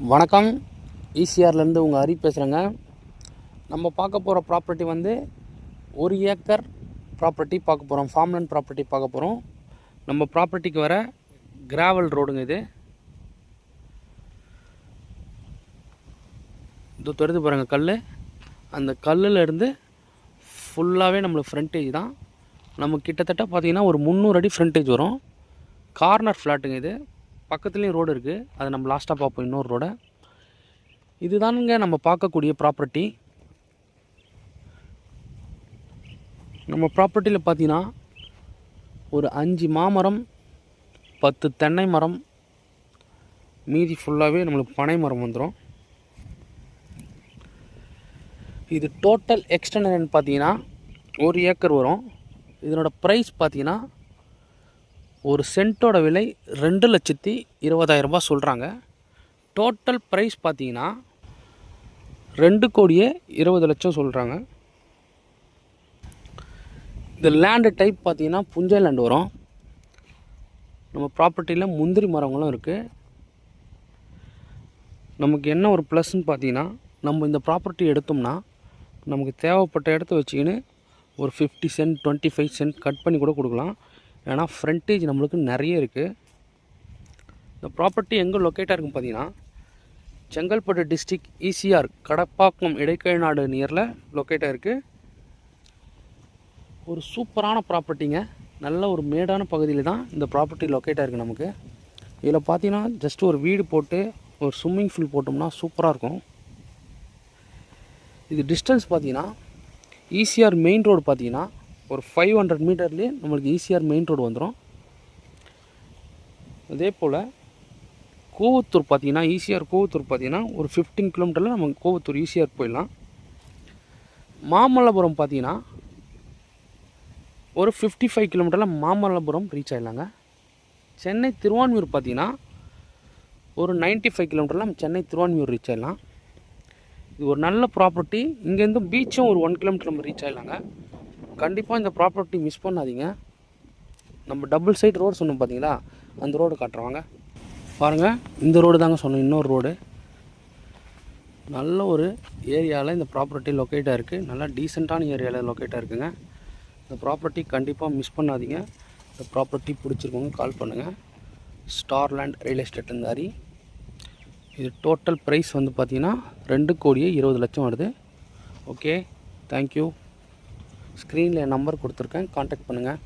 வணக்கம். ஈசிஆர்லேருந்து உங்கள் ஹரி பேசுகிறேங்க. நம்ம பார்க்க போகிற ப்ராப்பர்ட்டி வந்து 1 ஏக்கர் ப்ராப்பர்ட்டி பார்க்க போகிறோம். ஃபார்ம்லேண்ட் ப்ராப்பர்ட்டி பார்க்க போகிறோம். நம்ம ப்ராப்பர்ட்டிக்கு வர கிராவல் ரோடுங்க இது. இது தெரிஞ்சு பாருங்கள் கல். அந்த கல்லில் இருந்து ஃபுல்லாகவே நம்மளுக்கு ஃப்ரண்டேஜ் தான். நம்ம கிட்டத்தட்ட பார்த்திங்கன்னா ஒரு 300 அடி ஃப்ரண்டேஜ் வரும். கார்னர் ஃப்ளாட்டுங்க இது. பக்கத்துலேயும் ரோடு இருக்குது, அதை நம்ம லாஸ்ட்டாக பார்ப்போம். இன்னொரு ரோடை இதுதானுங்க நம்ம பார்க்கக்கூடிய ப்ராப்பர்ட்டி. நம்ம ப்ராப்பர்ட்டியில் பார்த்தீங்கன்னா ஒரு 5 மாமரம், 10 தென்னை மரம், மீதி ஃபுல்லாகவே நம்மளுக்கு பனை மரம் வந்துடும். இது டோட்டல் எக்ஸ்டென்ஷன் பார்த்தீங்கன்னா 1 ஏக்கர் வரும். இதனோட ப்ரைஸ் பார்த்தீங்கன்னா ஒரு சென்ட்டோட விலை 2,20,000 சொல்கிறாங்க. டோட்டல் ப்ரைஸ் பார்த்தீங்கன்னா 2,20,00,000 சொல்கிறாங்க. இந்த லேண்டு டைப் பார்த்தீங்கன்னா புஞ்சை லேண்ட் வரும். நம்ம ப்ராப்பர்ட்டியில் முந்திரி மரங்களும் இருக்குது. நமக்கு என்ன ஒரு ப்ளஸ்ன்னு பார்த்தீங்கன்னா, நம்ம இந்த ப்ராப்பர்ட்டி எடுத்தோம்னா நமக்கு தேவைப்பட்ட இடத்த வச்சுக்கின்னு ஒரு 50 சென்ட் 25 சென்ட் கட் பண்ணி கூட கொடுக்கலாம். ஏன்னா ஃப்ரண்டேஜ் நம்மளுக்கு நிறைய இருக்குது. இந்த ப்ராப்பர்ட்டி எங்கே லொக்கேட்டாக இருக்குன்னு பார்த்தீங்கன்னா, செங்கல்பட்டு டிஸ்ட்ரிக்ட் ஈசிஆர் கடப்பாக்கம் இடைக்கநாடு நியரில் லொக்கேட்டாக இருக்குது. ஒரு சூப்பரான ப்ராப்பர்ட்டிங்க. நல்ல ஒரு மேடான பகுதியில் தான் இந்த ப்ராப்பர்ட்டி லொக்கேட்டாக இருக்குது. நமக்கு இதில் பார்த்தீங்கன்னா ஜஸ்ட் ஒரு வீடு போட்டு ஒரு ஸ்விம்மிங் பூல் போட்டோம்னா சூப்பராக இருக்கும். இது டிஸ்டன்ஸ் பார்த்தீங்கன்னா ஈசிஆர் மெயின் ரோடு பார்த்தீங்கன்னா ஒரு 500 மீட்டர்லேயே நம்மளுக்கு ஈசிஆர் மெயின் ரோடு வந்துடும். அதே போல் கோவத்தூர் பார்த்தீங்கன்னா ஈசிஆர் கோவத்தூர் பார்த்தீங்கன்னா ஒரு 15 கிலோமீட்டரில் நம்ம கோவத்தூர் ஈசிஆர் போயிடலாம். மாமல்லபுரம் பார்த்தீங்கன்னா ஒரு 55 கிலோமீட்டரில் மாமல்லபுரம் ரீச் ஆகிடலாங்க. சென்னை திருவான்மியூர் பார்த்தீங்கன்னா ஒரு 95 கிலோமீட்டரில் நம்ம சென்னை திருவான்மியூர் ரீச் ஆகிடலாம். இது ஒரு நல்ல ப்ராப்பர்ட்டி. இங்கேருந்து பீச்சும் ஒரு 1 கிலோமீட்டர் நம்ம ரீச் ஆகிடலாங்க. கண்டிப்பாக இந்த ப்ராப்பர்ட்டி மிஸ் பண்ணாதீங்க. நம்ம டபுள் சைட் ரோடு சொன்னோம் பார்த்தீங்களா, அந்த ரோடு காட்டுறவாங்க பாருங்கள். இந்த ரோடு தாங்க சொன்னோம். இன்னொரு ரோடு நல்ல ஒரு ஏரியாவில் இந்த ப்ராப்பர்ட்டி லொக்கேட்டாக இருக்குது. நல்லா டீசெண்டான ஏரியாவில் லொக்கேட்டாக இருக்குங்க. இந்த ப்ராப்பர்ட்டி கண்டிப்பாக மிஸ் பண்ணாதீங்க. இந்த ப்ராப்பர்ட்டி பிடிச்சிருக்கவங்க கால் பண்ணுங்கள். ஸ்டார்லேண்ட் ரியல் எஸ்டேட்லேருந்து ஹரி. இது டோட்டல் ப்ரைஸ் வந்து பார்த்திங்கன்னா 2,20,00,000 வருது. Okay, thank you. ஸ்க்ரீனில் என் நம்பர் கொடுத்துருக்கேன், கான்டாக்ட் பண்ணுங்கள்.